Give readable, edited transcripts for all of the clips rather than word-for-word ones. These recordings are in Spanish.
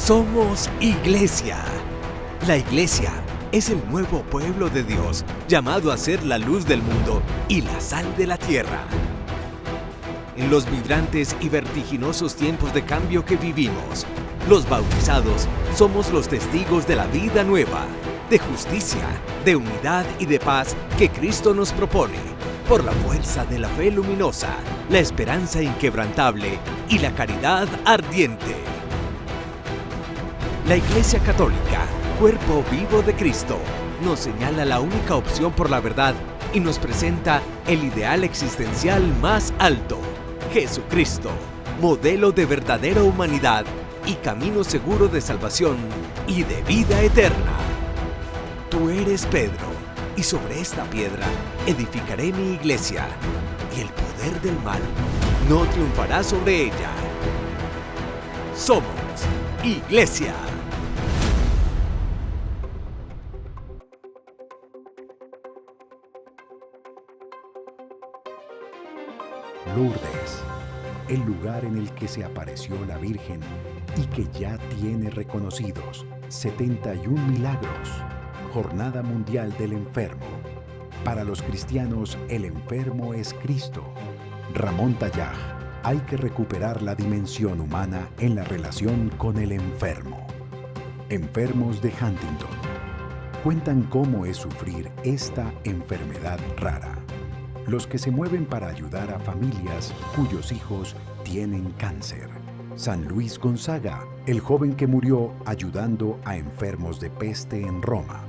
Somos Iglesia. La Iglesia es el nuevo pueblo de Dios, llamado a ser la luz del mundo y la sal de la tierra. En los vibrantes y vertiginosos tiempos de cambio que vivimos, los bautizados somos los testigos de la vida nueva, de justicia, de unidad y de paz que Cristo nos propone, por la fuerza de la fe luminosa, la esperanza inquebrantable y la caridad ardiente. La Iglesia Católica, cuerpo vivo de Cristo, nos señala la única opción por la verdad y nos presenta el ideal existencial más alto, Jesucristo, modelo de verdadera humanidad y camino seguro de salvación y de vida eterna. Tú eres Pedro, y sobre esta piedra edificaré mi iglesia, y el poder del mal no triunfará sobre ella. Somos Iglesia. Lourdes, el lugar en el que se apareció la Virgen y que ya tiene reconocidos 71 milagros. Jornada Mundial del Enfermo. Para los cristianos, el enfermo es Cristo. Ramón Tallaj, hay que recuperar la dimensión humana en la relación con el enfermo. Enfermos de Huntington cuentan cómo es sufrir esta enfermedad rara. Los que se mueven para ayudar a familias cuyos hijos tienen cáncer. San Luis Gonzaga, el joven que murió ayudando a enfermos de peste en Roma.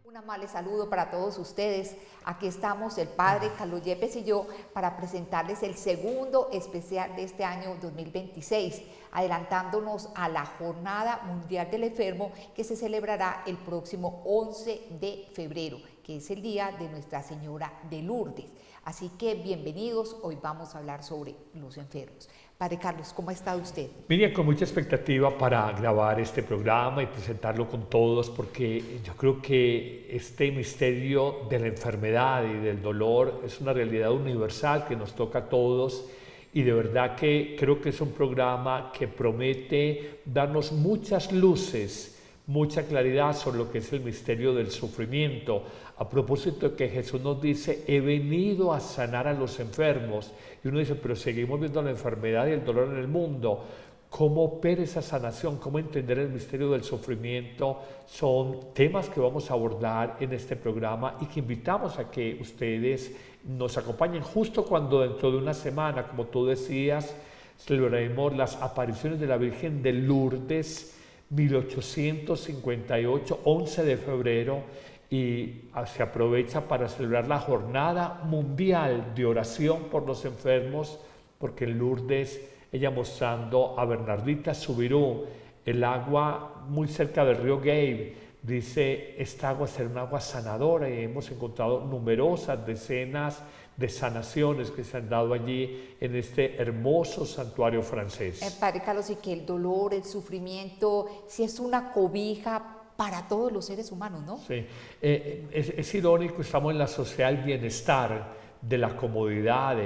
Un amable saludo para todos ustedes. Aquí estamos el padre Carlos Yepes y yo para presentarles el segundo especial de este año 2026, adelantándonos a la Jornada Mundial del Enfermo que se celebrará el próximo 11 de febrero, que es el día de Nuestra Señora de Lourdes. Así que bienvenidos, hoy vamos a hablar sobre los enfermos. Padre Carlos, ¿cómo está usted? Miriam, con mucha expectativa para grabar este programa y presentarlo con todos, porque yo creo que este misterio de la enfermedad y del dolor es una realidad universal que nos toca a todos, y de verdad que creo que es un programa que promete darnos muchas luces, mucha claridad sobre lo que es el misterio del sufrimiento. A propósito de que Jesús nos dice, he venido a sanar a los enfermos. Y uno dice, pero seguimos viendo la enfermedad y el dolor en el mundo. ¿Cómo opera esa sanación? ¿Cómo entender el misterio del sufrimiento? Son temas que vamos a abordar en este programa y que invitamos a que ustedes nos acompañen justo cuando dentro de una semana, como tú decías, celebraremos las apariciones de la Virgen de Lourdes, 1858, 11 de febrero, y se aprovecha para celebrar la Jornada Mundial de Oración por los Enfermos, porque en Lourdes, ella mostrando a Bernardita Subirú, el agua muy cerca del río Gave, dice, esta agua será un agua sanadora, y hemos encontrado numerosas decenas de sanaciones que se han dado allí en este hermoso santuario francés. Padre Carlos, y que el dolor, el sufrimiento, si es una cobija para todos los seres humanos, ¿no? Sí, es irónico, estamos en la sociedad del bienestar, de la comodidad,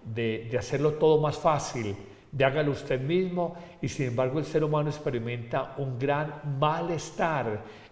de hacerlo todo más fácil, de hágalo usted mismo, y sin embargo el ser humano experimenta un gran malestar,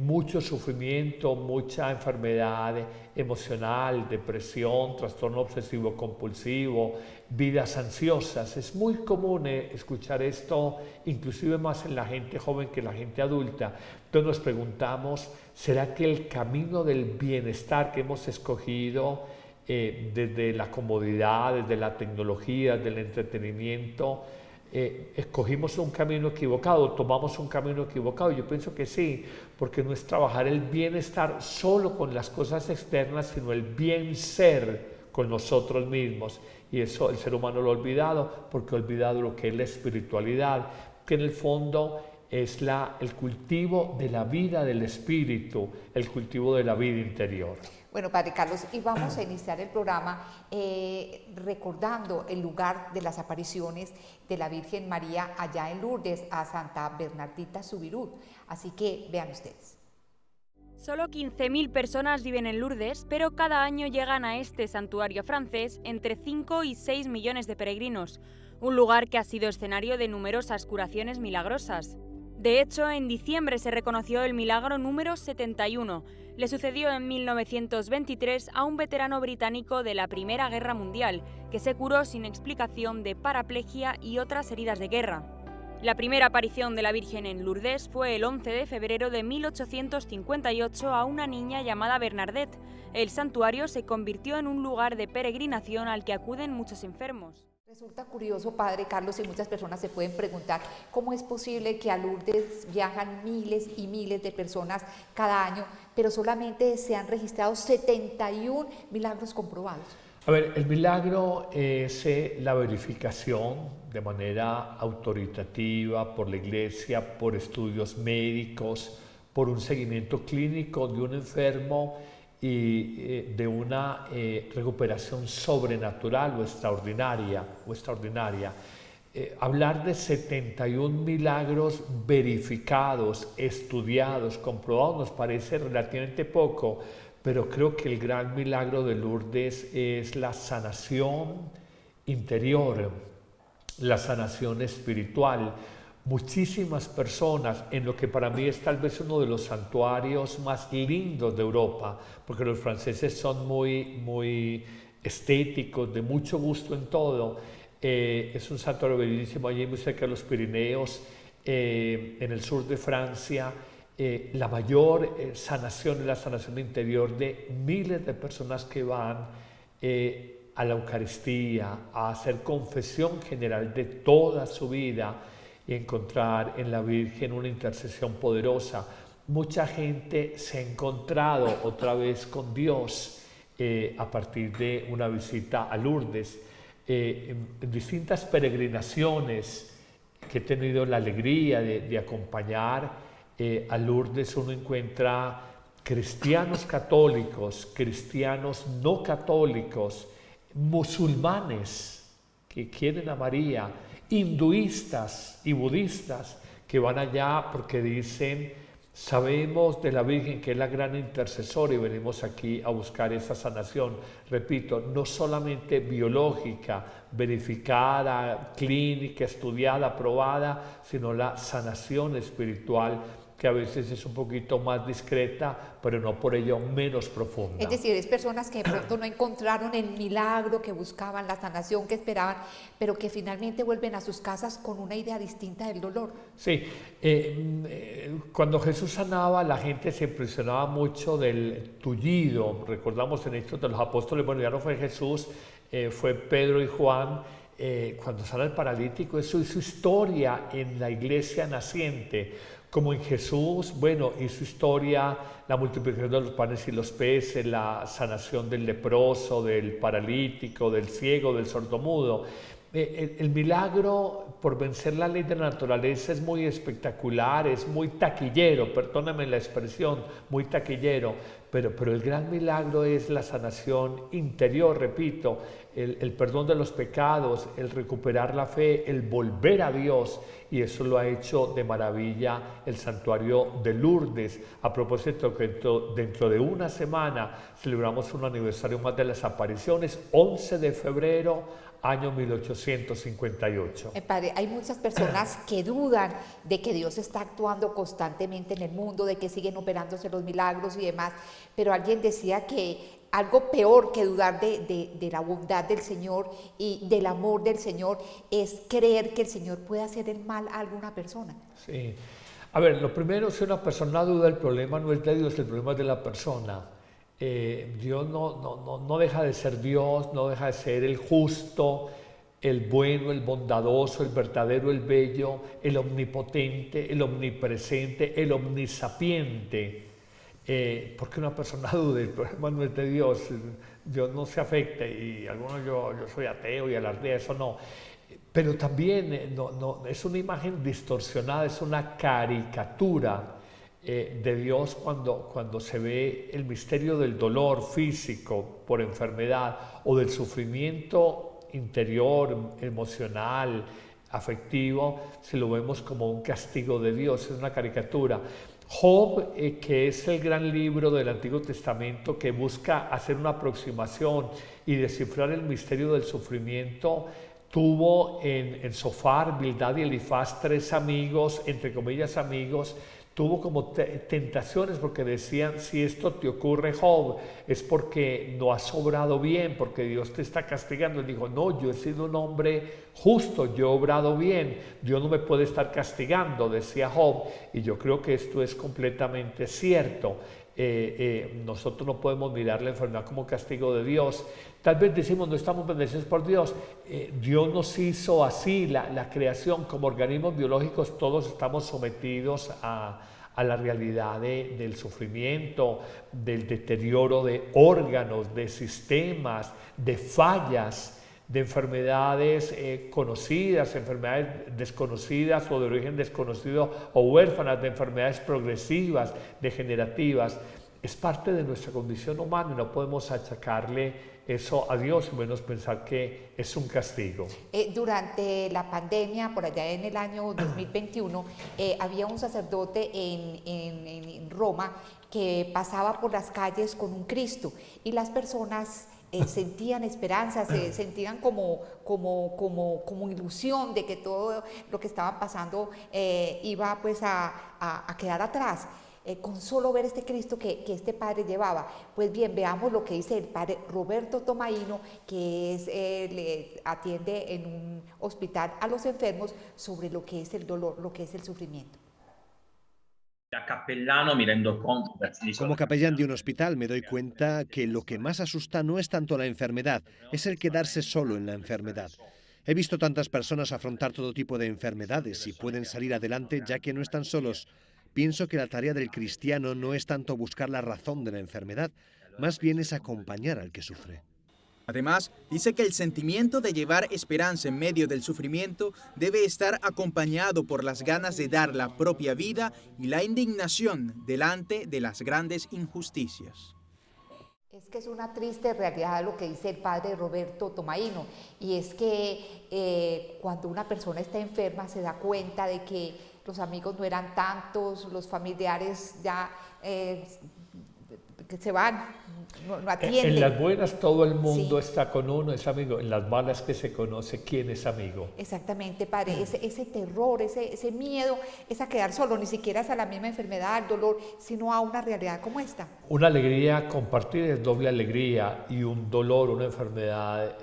mucho sufrimiento, mucha enfermedad emocional, depresión, trastorno obsesivo compulsivo, vidas ansiosas. Es muy común escuchar esto, inclusive más en la gente joven que en la gente adulta. Entonces nos preguntamos, ¿será que el camino del bienestar que hemos escogido desde la comodidad, desde la tecnología, del entretenimiento, escogimos un camino equivocado, tomamos un camino equivocado? Yo pienso que sí, porque no es trabajar el bienestar solo con las cosas externas, sino el bien ser con nosotros mismos. Y eso el ser humano lo ha olvidado, porque ha olvidado lo que es la espiritualidad, que en el fondo es el cultivo de la vida del espíritu, el cultivo de la vida interior. Bueno, Padre Carlos, y vamos a iniciar el programa recordando el lugar de las apariciones de la Virgen María allá en Lourdes, a Santa Bernardita Subirú. Así que vean ustedes. Solo 15.000 personas viven en Lourdes, pero cada año llegan a este santuario francés entre 5 y 6 millones de peregrinos. un lugar que ha sido escenario de numerosas curaciones milagrosas. De hecho, en diciembre se reconoció el milagro número 71. Le sucedió en 1923 a un veterano británico de la Primera Guerra Mundial, que se curó sin explicación de paraplegia y otras heridas de guerra. La primera aparición de la Virgen en Lourdes fue el 11 de febrero de 1858 a una niña llamada Bernadette. El santuario se convirtió en un lugar de peregrinación al que acuden muchos enfermos. Resulta curioso, Padre Carlos, y muchas personas se pueden preguntar cómo es posible que a Lourdes viajan miles y miles de personas cada año, pero solamente se han registrado 71 milagros comprobados. A ver, el milagro es la verificación de manera autoritativa por la Iglesia, por estudios médicos, por un seguimiento clínico de un enfermo y de una recuperación sobrenatural o extraordinaria. Hablar de 71 milagros verificados, estudiados, comprobados nos parece relativamente poco, pero creo que el gran milagro de Lourdes es la sanación interior, la sanación espiritual. Muchísimas personas, en lo que para mí es tal vez uno de los santuarios más lindos de Europa, porque los franceses son muy estéticos, de mucho gusto en todo. Es un santuario bellísimo allí muy cerca de los Pirineos, en el sur de Francia. La mayor sanación es la sanación interior de miles de personas que van a la Eucaristía, a hacer confesión general de toda su vida y encontrar en la Virgen una intercesión poderosa. Mucha gente se ha encontrado otra vez con Dios a partir de una visita a Lourdes. En distintas peregrinaciones que he tenido la alegría de acompañar, a Lourdes uno encuentra cristianos católicos, cristianos no católicos, musulmanes que quieren a María, hinduistas y budistas que van allá porque dicen: sabemos de la Virgen que es la gran intercesora y venimos aquí a buscar esa sanación. Repito, no solamente biológica, verificada, clínica, estudiada, probada, sino la sanación espiritual, que a veces es un poquito más discreta, pero no por ello menos profunda. Es decir, es personas que de pronto no encontraron el milagro que buscaban, la sanación que esperaban, pero que finalmente vuelven a sus casas con una idea distinta del dolor. Sí, cuando Jesús sanaba, la gente se impresionaba mucho del tullido. Recordamos en Hechos de los Apóstoles, bueno, ya no fue Jesús, fue Pedro y Juan. Cuando sana el paralítico, eso hizo historia en la iglesia naciente. Como en Jesús, bueno, hizo historia la multiplicación de los panes y los peces, la sanación del leproso, del paralítico, del ciego, del sordomudo. El milagro por vencer la ley de la naturaleza es muy espectacular, es muy taquillero, perdóname la expresión, muy taquillero, pero el gran milagro es la sanación interior, repito, el perdón de los pecados, el recuperar la fe, el volver a Dios, y eso lo ha hecho de maravilla el santuario de Lourdes. A propósito, que dentro de una semana celebramos un aniversario más de las apariciones, 11 de febrero, año 1858. Padre, hay muchas personas que dudan de que Dios está actuando constantemente en el mundo, de que siguen operándose los milagros y demás, pero alguien decía que algo peor que dudar de la bondad del Señor y del amor del Señor es creer que el Señor puede hacer el mal a alguna persona. Sí. A ver, lo primero, si una persona duda, el problema no es de Dios, el problema es de la persona. Dios no deja de ser Dios, no deja de ser el justo, el bueno, el bondadoso, el verdadero, el bello, el omnipotente, el omnipresente, el omnisapiente. Porque una persona dude, el problema no es de Dios, Dios no se afecta, y algunos yo soy ateo y alardea, eso no. Pero también es una imagen distorsionada, es una caricatura de Dios cuando se ve el misterio del dolor físico por enfermedad o del sufrimiento interior, emocional, afectivo, si lo vemos como un castigo de Dios, es una caricatura. Job, que es el gran libro del Antiguo Testamento que busca hacer una aproximación y descifrar el misterio del sufrimiento, tuvo en Sofar, Bildad y Elifaz 3 amigos, entre comillas amigos. Tuvo como tentaciones porque decían, si esto te ocurre, Job, es porque no has obrado bien, porque Dios te está castigando. Él dijo, no, yo he sido un hombre justo, yo he obrado bien, Dios no me puede estar castigando, decía Job. Y yo creo que esto es completamente cierto. Nosotros no podemos mirar la enfermedad como castigo de Dios. Tal vez decimos, no estamos bendecidos por Dios. Dios nos hizo así, la creación, como organismos biológicos, todos estamos sometidos a la realidad del sufrimiento, del deterioro de órganos, de sistemas, de fallas, de enfermedades conocidas, enfermedades desconocidas o de origen desconocido, o huérfanas, de enfermedades progresivas, degenerativas. Es parte de nuestra condición humana y no podemos achacarle eso a Dios y menos pensar que es un castigo. Durante la pandemia, por allá en el año 2021, había un sacerdote en Roma que pasaba por las calles con un Cristo y las personas sentían esperanza, se sentían como ilusión de que todo lo que estaba pasando iba pues a quedar atrás. Con solo ver este Cristo que este padre llevaba. Pues bien, veamos lo que dice el padre Roberto Tomaino, que le atiende en un hospital a los enfermos, sobre lo que es el dolor, lo que es el sufrimiento. Como capellán de un hospital me doy cuenta que lo que más asusta no es tanto la enfermedad, es el quedarse solo en la enfermedad. He visto tantas personas afrontar todo tipo de enfermedades y pueden salir adelante ya que no están solos. Pienso que la tarea del cristiano no es tanto buscar la razón de la enfermedad, más bien es acompañar al que sufre. Además, dice que el sentimiento de llevar esperanza en medio del sufrimiento debe estar acompañado por las ganas de dar la propia vida y la indignación delante de las grandes injusticias. Es que es una triste realidad lo que dice el padre Roberto Tomaino, y es que cuando una persona está enferma se da cuenta de que los amigos no eran tantos, los familiares ya que se van, no atienden. En las buenas todo el mundo sí. está con uno, es amigo. En las malas que se conoce quién es amigo. Exactamente, padre. Ese terror, ese miedo, es a quedar solo, ni siquiera es a la misma enfermedad, al dolor, sino a una realidad como esta. Una alegría compartida es doble alegría, y un dolor, una enfermedad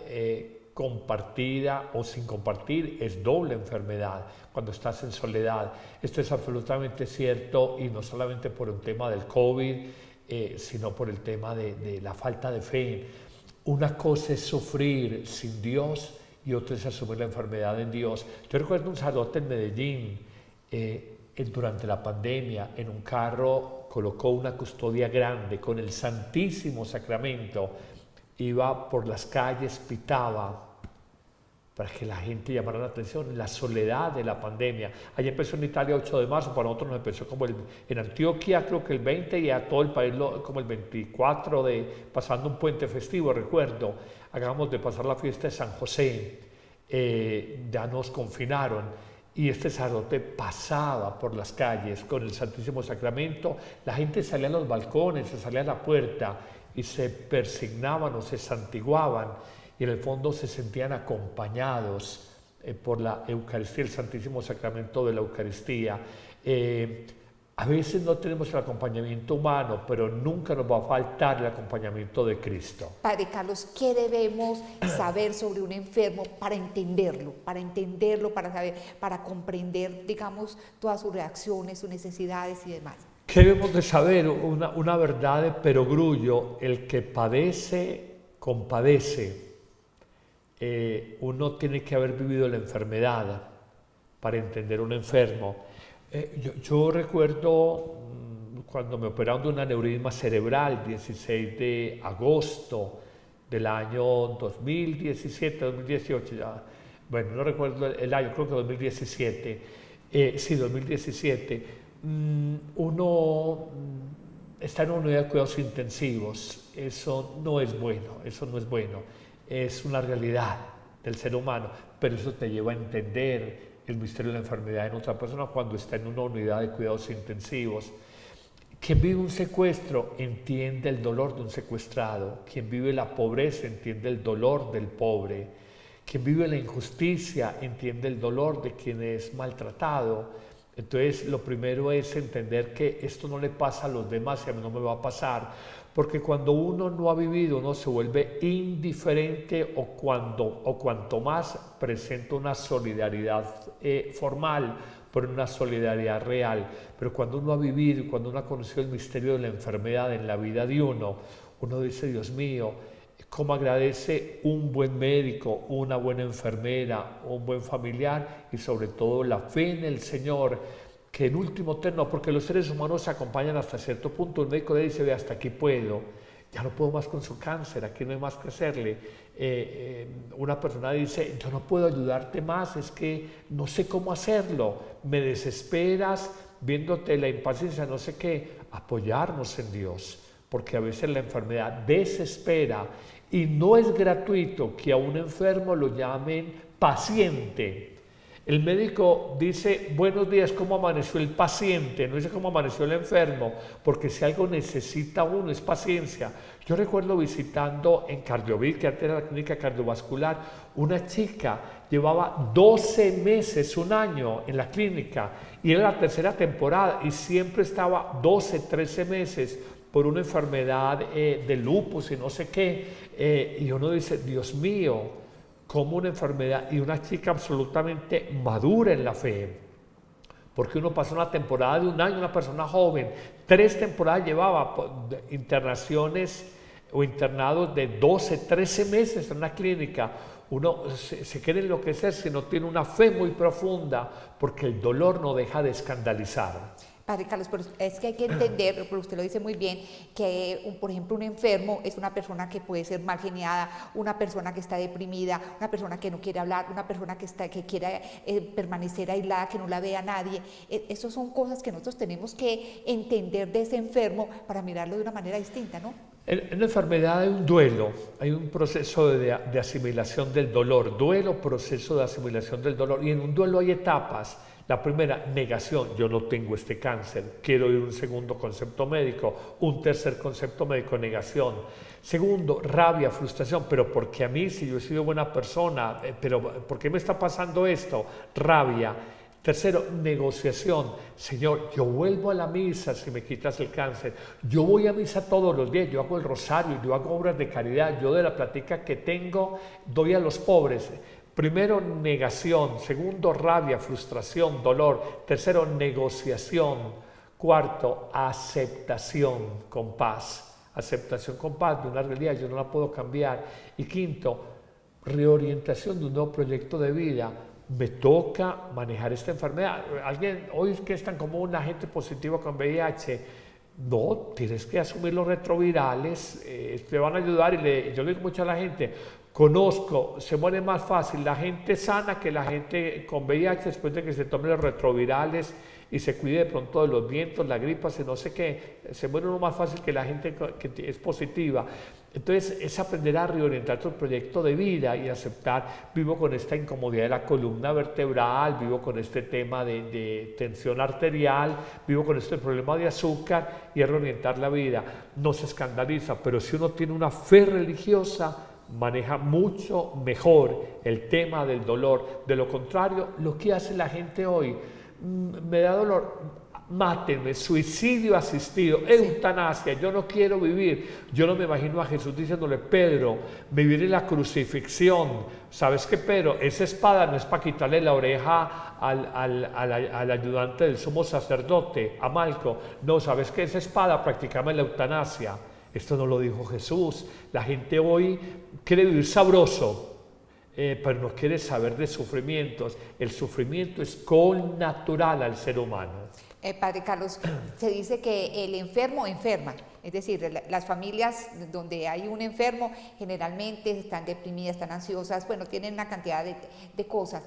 compartida o sin compartir es doble enfermedad cuando estás en soledad. Esto es absolutamente cierto, y no solamente por un tema del COVID, sino por el tema de la falta de fe. Una cosa es sufrir sin Dios y otra es asumir la enfermedad en Dios. Yo recuerdo un sacerdote en Medellín, durante la pandemia, en un carro colocó una custodia grande con el Santísimo Sacramento, iba por las calles, pitaba para que la gente llamara la atención en la soledad de la pandemia. Allí empezó en Italia 8 de marzo, para nosotros nos empezó como en Antioquia creo que el 20, y a todo el país como el 24, pasando un puente festivo, recuerdo. Acabamos de pasar la fiesta de San José, ya nos confinaron, y este sacerdote pasaba por las calles con el Santísimo Sacramento. La gente salía a los balcones, se salía a la puerta y se persignaban o se santiguaban, y en el fondo se sentían acompañados por la Eucaristía, el Santísimo Sacramento de la Eucaristía. A veces no tenemos el acompañamiento humano, pero nunca nos va a faltar el acompañamiento de Cristo. Padre Carlos, ¿qué debemos saber sobre un enfermo para entenderlo, para saber, para comprender, digamos, todas sus reacciones, sus necesidades y demás? ¿Qué debemos de saber? Una verdad de perogrullo: el que padece, compadece. Uno tiene que haber vivido la enfermedad para entender un enfermo. Yo recuerdo cuando me operaron de un aneurisma cerebral, 16 de agosto del año 2017, 2018, ya, bueno, no recuerdo el año, creo que 2017, sí, 2017, uno está en una unidad de cuidados intensivos. Eso no es bueno, es una realidad del ser humano, pero eso te lleva a entender el misterio de la enfermedad en otra persona cuando está en una unidad de cuidados intensivos. Quien vive un secuestro entiende el dolor de un secuestrado, quien vive la pobreza entiende el dolor del pobre, Quien vive la injusticia entiende el dolor de quien es maltratado. Entonces, lo primero es entender que esto no le pasa a los demás y a mí no me va a pasar. Porque cuando uno no ha vivido, uno se vuelve indiferente o cuanto más presenta una solidaridad formal, pero una solidaridad real. Pero cuando uno ha vivido y cuando uno ha conocido el misterio de la enfermedad en la vida de uno dice, Dios mío, cómo agradece un buen médico, una buena enfermera, un buen familiar y sobre todo la fe en el Señor, que en último término, porque los seres humanos se acompañan hasta cierto punto, el médico le dice, ve, hasta aquí puedo, ya no puedo más con su cáncer, aquí no hay más que hacerle. Una persona dice, yo no puedo ayudarte más, es que no sé cómo hacerlo, me desesperas, viéndote la impaciencia, no sé qué, apoyarnos en Dios, porque a veces la enfermedad desespera y no es gratuito que a un enfermo lo llamen paciente. El médico dice, buenos días, ¿cómo amaneció el paciente? No dice cómo amaneció el enfermo, porque si algo necesita uno es paciencia. Yo recuerdo visitando en Cardiovid, que antes era la clínica cardiovascular, una chica llevaba 12 meses, un año en la clínica, y era la tercera temporada, y siempre estaba 12, 13 meses por una enfermedad de lupus y no sé qué, y uno dice, Dios mío, como una enfermedad, y una chica absolutamente madura en la fe, porque uno pasa una temporada de un año, una persona joven, 3 temporadas llevaba internaciones o internados de 12, 13 meses en una clínica. Uno se quiere enloquecer si no tiene una fe muy profunda, porque el dolor no deja de escandalizar. Padre Carlos, pero es que hay que entender, pero usted lo dice muy bien, que por ejemplo un enfermo es una persona que puede ser mal geniada, una persona que está deprimida, una persona que no quiere hablar, una persona que quiere permanecer aislada, que no la vea nadie. Esas son cosas que nosotros tenemos que entender de ese enfermo para mirarlo de una manera distinta, ¿no? En la enfermedad hay un duelo, hay un proceso de asimilación del dolor, duelo, proceso de asimilación del dolor, y en un duelo hay etapas. La primera, negación, yo no tengo este cáncer, quiero ir a un segundo concepto médico, un tercer concepto médico, negación. Segundo, rabia, frustración, pero ¿por qué a mí si yo he sido buena persona? ¿Pero por qué me está pasando esto? Rabia. Tercero, negociación. Señor, yo vuelvo a la misa si me quitas el cáncer. Yo voy a misa todos los días, yo hago el rosario, yo hago obras de caridad, yo de la plática que tengo doy a los pobres. Primero, negación. Segundo, rabia, frustración, dolor. Tercero, negociación. Cuarto, aceptación con paz. Aceptación con paz de una realidad, yo no la puedo cambiar. Y quinto, reorientación de un nuevo proyecto de vida. Me toca manejar esta enfermedad. Alguien, hoy que es tan común un agente positivo con VIH, no, tienes que asumir los retrovirales, te van a ayudar. Y yo le digo mucho a la gente, conozco, se muere más fácil la gente sana que la gente con VIH después de que se tomen los retrovirales y se cuide de pronto de los vientos, la gripa, no sé qué, se muere uno más fácil que la gente que es positiva. Entonces es aprender a reorientar tu proyecto de vida y aceptar, vivo con esta incomodidad de la columna vertebral, vivo con este tema de tensión arterial, vivo con este problema de azúcar, y reorientar la vida. No se escandaliza, pero si uno tiene una fe religiosa, maneja mucho mejor el tema del dolor. De lo contrario, lo que hace la gente hoy, me da dolor, mátenme, suicidio asistido, eutanasia, yo no quiero vivir. Yo no me imagino a Jesús diciéndole, Pedro, vivir en la crucifixión. ¿Sabes qué, Pedro? Esa espada no es para quitarle la oreja al ayudante del sumo sacerdote, a Malco. No, ¿sabes qué? Esa espada, practicame la eutanasia. Esto no lo dijo Jesús. La gente hoy quiere vivir sabroso, pero no quiere saber de sufrimientos. El sufrimiento es connatural al ser humano. Padre Carlos, se dice que el enfermo enferma, es decir, las familias donde hay un enfermo generalmente están deprimidas, están ansiosas, bueno, tienen una cantidad de cosas.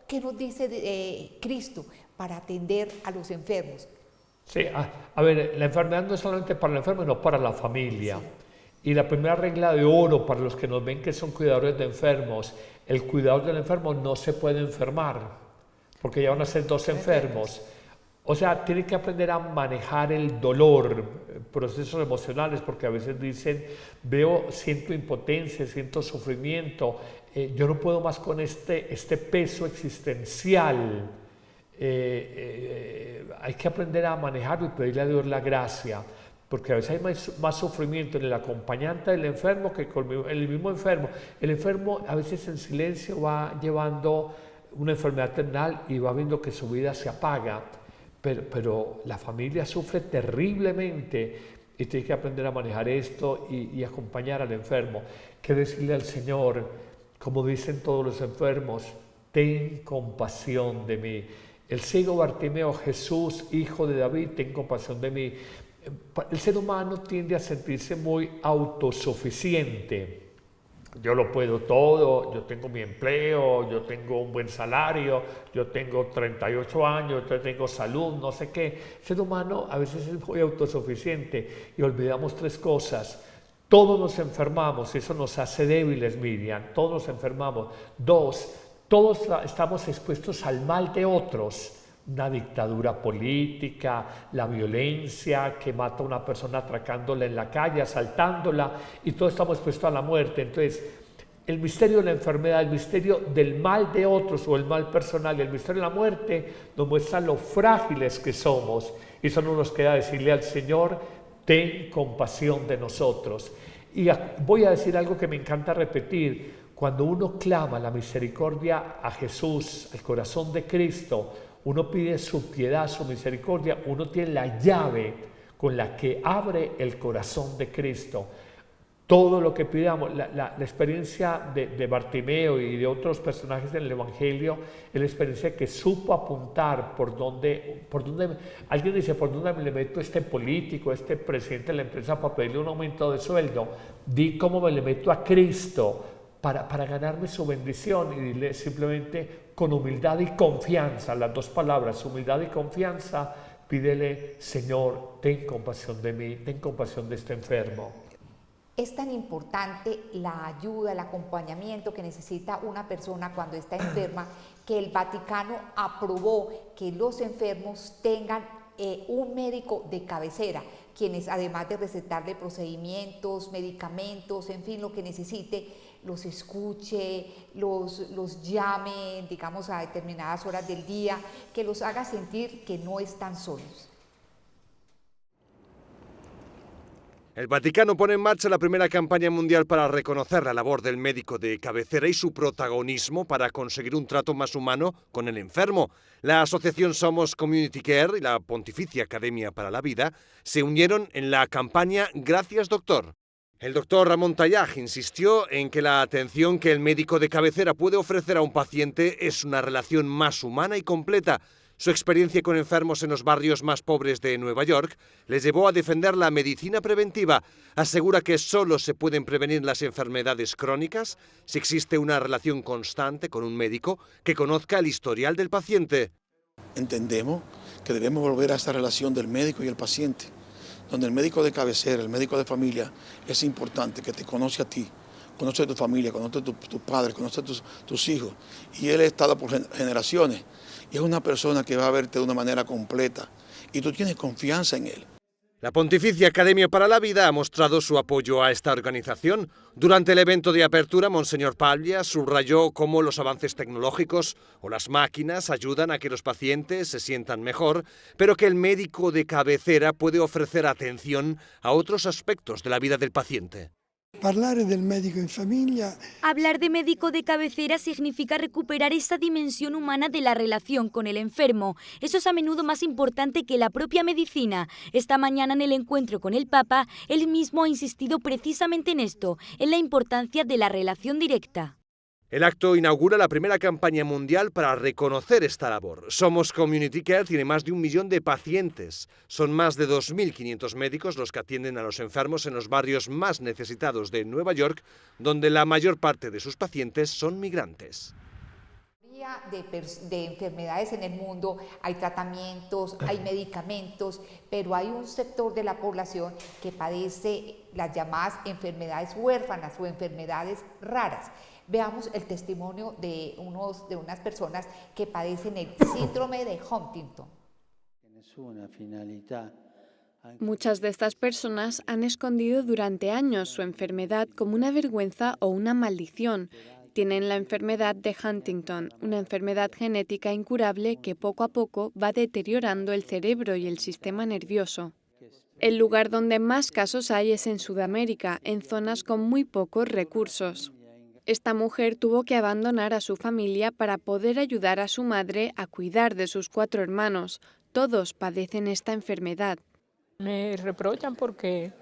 ¿Qué nos dice Cristo para atender a los enfermos? Sí, a ver, la enfermedad no es solamente para el enfermo, sino para la familia. Sí. Y la primera regla de oro para los que nos ven que son cuidadores de enfermos, el cuidador del enfermo no se puede enfermar, porque ya van a ser 2 enfermos. O sea, tiene que aprender a manejar el dolor, procesos emocionales, porque a veces dicen, siento impotencia, siento sufrimiento, yo no puedo más con este peso existencial. Hay que aprender a manejarlo y pedirle a Dios la gracia, porque a veces hay más sufrimiento en el acompañante del enfermo que con el mismo enfermo. El enfermo a veces en silencio va llevando una enfermedad terminal y va viendo que su vida se apaga, pero la familia sufre terriblemente y tiene que aprender a manejar esto y acompañar al enfermo. Que decirle al Señor, como dicen todos los enfermos, ten compasión de mí. El ciego Bartimeo, Jesús, hijo de David, ten compasión de mí. El ser humano tiende a sentirse muy autosuficiente. Yo lo puedo todo, yo tengo mi empleo, yo tengo un buen salario, yo tengo 38 años, yo tengo salud, no sé qué. El ser humano a veces es muy autosuficiente y olvidamos tres cosas. Todos nos enfermamos, eso nos hace débiles, Miriam, todos nos enfermamos. Dos, todos estamos expuestos al mal de otros. Una dictadura política, la violencia que mata a una persona atracándola en la calle, asaltándola, y todos estamos expuestos a la muerte. Entonces, el misterio de la enfermedad, el misterio del mal de otros o el mal personal y el misterio de la muerte nos muestra lo frágiles que somos, y solo nos queda decirle al Señor, ten compasión de nosotros. Y voy a decir algo que me encanta repetir: cuando uno clama la misericordia a Jesús, al corazón de Cristo, uno pide su piedad, su misericordia, uno tiene la llave con la que abre el corazón de Cristo. Todo lo que pidamos, la experiencia de Bartimeo y de otros personajes del Evangelio, es la experiencia que supo apuntar por dónde, alguien dice, ¿por dónde me le meto a este político, a este presidente de la empresa para pedirle un aumento de sueldo? Di cómo me le meto a Cristo para ganarme su bendición, y dile simplemente con humildad y confianza, las dos palabras, humildad y confianza, pídele, Señor, ten compasión de mí, ten compasión de este enfermo. Es tan importante la ayuda, el acompañamiento que necesita una persona cuando está enferma, que el Vaticano aprobó que los enfermos tengan un médico de cabecera, quienes además de recetarle procedimientos, medicamentos, en fin, lo que necesite, los escuche, los llame, digamos, a determinadas horas del día, que los haga sentir que no están solos. El Vaticano pone en marcha la primera campaña mundial para reconocer la labor del médico de cabecera y su protagonismo para conseguir un trato más humano con el enfermo. La asociación Somos Community Care y la Pontificia Academia para la Vida se unieron en la campaña Gracias Doctor. El doctor Ramón Tallaj insistió en que la atención que el médico de cabecera puede ofrecer a un paciente es una relación más humana y completa. Su experiencia con enfermos en los barrios más pobres de Nueva York les llevó a defender la medicina preventiva. Asegura que solo se pueden prevenir las enfermedades crónicas si existe una relación constante con un médico que conozca el historial del paciente. Entendemos que debemos volver a esta relación del médico y el paciente, donde el médico de cabecera, el médico de familia, es importante, que te conoce a ti, conoce a tu familia, conoce a tus padres, conoce a tus hijos. Y él ha estado por generaciones. Y es una persona que va a verte de una manera completa y tú tienes confianza en él. La Pontificia Academia para la Vida ha mostrado su apoyo a esta organización. Durante el evento de apertura, Monseñor Paglia subrayó cómo los avances tecnológicos o las máquinas ayudan a que los pacientes se sientan mejor, pero que el médico de cabecera puede ofrecer atención a otros aspectos de la vida del paciente. Hablar de médico de cabecera significa recuperar esa dimensión humana de la relación con el enfermo. Eso es a menudo más importante que la propia medicina. Esta mañana en el encuentro con el Papa, él mismo ha insistido precisamente en esto, en la importancia de la relación directa. El acto inaugura la primera campaña mundial para reconocer esta labor. Somos Community Care tiene más de 1 millón de pacientes. Son más de 2.500 médicos los que atienden a los enfermos en los barrios más necesitados de Nueva York, donde la mayor parte de sus pacientes son migrantes. De enfermedades en el mundo, hay tratamientos, hay medicamentos, pero hay un sector de la población que padece las llamadas enfermedades huérfanas o enfermedades raras. Veamos el testimonio de unas personas que padecen el síndrome de Huntington. Muchas de estas personas han escondido durante años su enfermedad como una vergüenza o una maldición. Tienen la enfermedad de Huntington, una enfermedad genética incurable que poco a poco va deteriorando el cerebro y el sistema nervioso. El lugar donde más casos hay es en Sudamérica, en zonas con muy pocos recursos. Esta mujer tuvo que abandonar a su familia para poder ayudar a su madre a cuidar de sus 4 hermanos. Todos padecen esta enfermedad. Me reprochan porque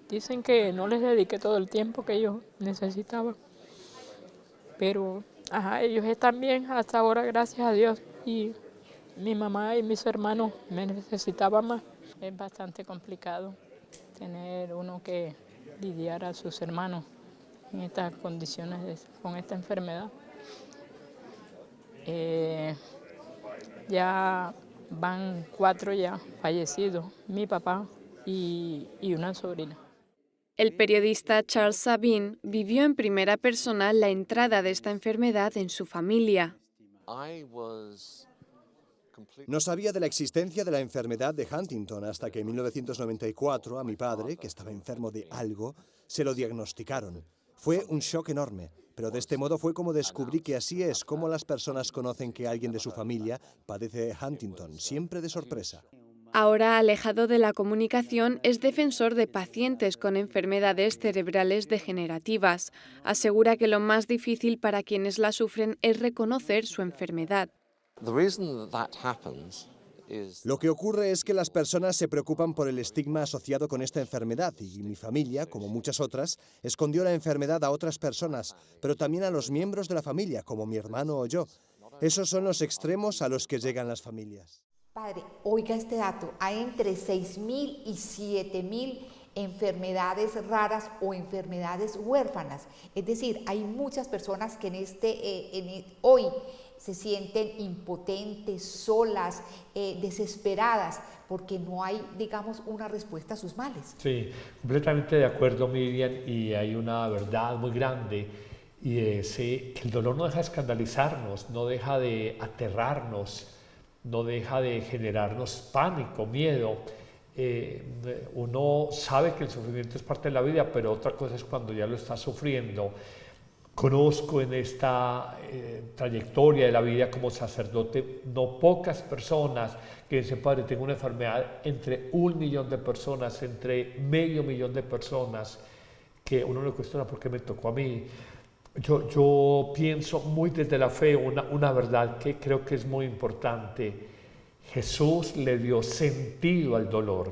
dicen que no les dediqué todo el tiempo que ellos necesitaban. Pero ellos están bien hasta ahora, gracias a Dios. Y mi mamá y mis hermanos me necesitaban más. Es bastante complicado tener uno que lidiar a sus hermanos en estas condiciones, con esta enfermedad. Ya van 4 ya fallecidos, mi papá y una sobrina. El periodista Charles Sabin vivió en primera persona la entrada de esta enfermedad en su familia. No sabía de la existencia de la enfermedad de Huntington hasta que en 1994 a mi padre, que estaba enfermo de algo, se lo diagnosticaron. Fue un shock enorme, pero de este modo fue como descubrí que así es como las personas conocen que alguien de su familia padece de Huntington, siempre de sorpresa. Ahora, alejado de la comunicación, es defensor de pacientes con enfermedades cerebrales degenerativas. Asegura que lo más difícil para quienes la sufren es reconocer su enfermedad. Lo que ocurre es que las personas se preocupan por el estigma asociado con esta enfermedad y mi familia, como muchas otras, escondió la enfermedad a otras personas, pero también a los miembros de la familia, como mi hermano o yo. Esos son los extremos a los que llegan las familias. Padre, oiga este dato, hay entre 6.000 y 7.000 enfermedades raras o enfermedades huérfanas. Es decir, hay muchas personas que hoy se sienten impotentes, solas, desesperadas, porque no hay, digamos, una respuesta a sus males. Sí, completamente de acuerdo, Miriam, y hay una verdad muy grande, y es que el dolor no deja de escandalizarnos, no deja de aterrarnos, no deja de generarnos pánico, miedo. Uno sabe que el sufrimiento es parte de la vida, pero otra cosa es cuando ya lo está sufriendo. Conozco en esta trayectoria de la vida como sacerdote no pocas personas que dicen, padre, tengo una enfermedad, entre 1 millón de personas, entre medio millón de personas, que uno le cuestiona por qué me tocó a mí. Yo pienso muy desde la fe una verdad que creo que es muy importante. Jesús le dio sentido al dolor.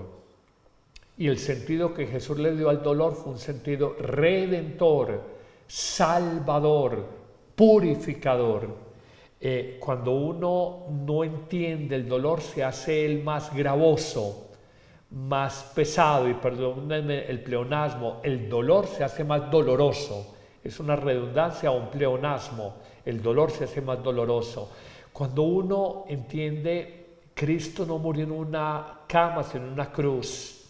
Y el sentido que Jesús le dio al dolor fue un sentido redentor, salvador, purificador. Cuando uno no entiende el dolor, se hace el más gravoso, más pesado, y perdónenme el pleonasmo, el dolor se hace más doloroso. Es una redundancia o un pleonasmo. El dolor se hace más doloroso. Cuando uno entiende, Cristo no murió en una cama, sino en una cruz.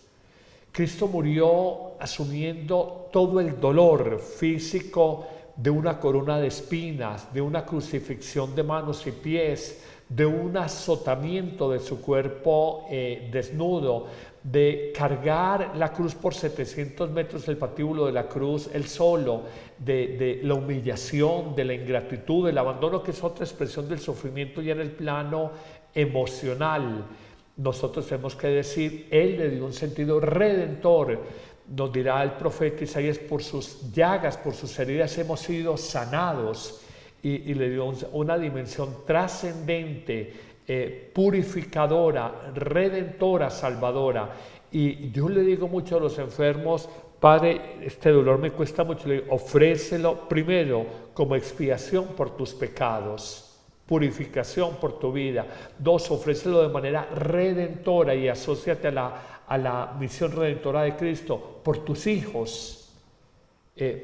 Cristo murió asumiendo todo el dolor físico de una corona de espinas, de una crucifixión de manos y pies, de un azotamiento de su cuerpo desnudo, de cargar la cruz por 700 metros, el patíbulo de la cruz, él solo, de la humillación, de la ingratitud, del abandono, que es otra expresión del sufrimiento ya en el plano emocional. Nosotros tenemos que decir, él le dio un sentido redentor. Nos dirá el profeta Isaías, por sus llagas, por sus heridas hemos sido sanados, y le dio una dimensión trascendente, purificadora, redentora, salvadora. Y yo le digo mucho a los enfermos, Padre, este dolor me cuesta mucho, le digo, ofrécelo primero como expiación por tus pecados, purificación por tu vida. 2, ofrécelo de manera redentora y asóciate a la misión redentora de Cristo, por tus hijos,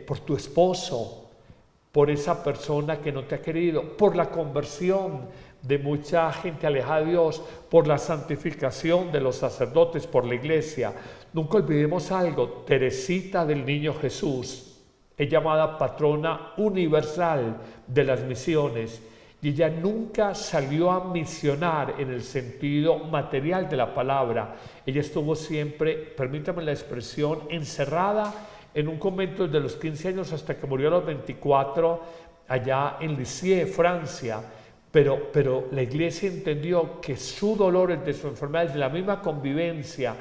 por tu esposo, por esa persona que no te ha querido, por la conversión de mucha gente alejada de Dios, por la santificación de los sacerdotes, por la iglesia. Nunca olvidemos algo, Teresita del Niño Jesús es llamada patrona universal de las misiones, y ella nunca salió a misionar en el sentido material de la palabra. Ella estuvo siempre, permítame la expresión, encerrada en un convento desde los 15 años hasta que murió a los 24, allá en Lisieux, Francia. Pero la iglesia entendió que su dolor, el de su enfermedad, el de la misma convivencia,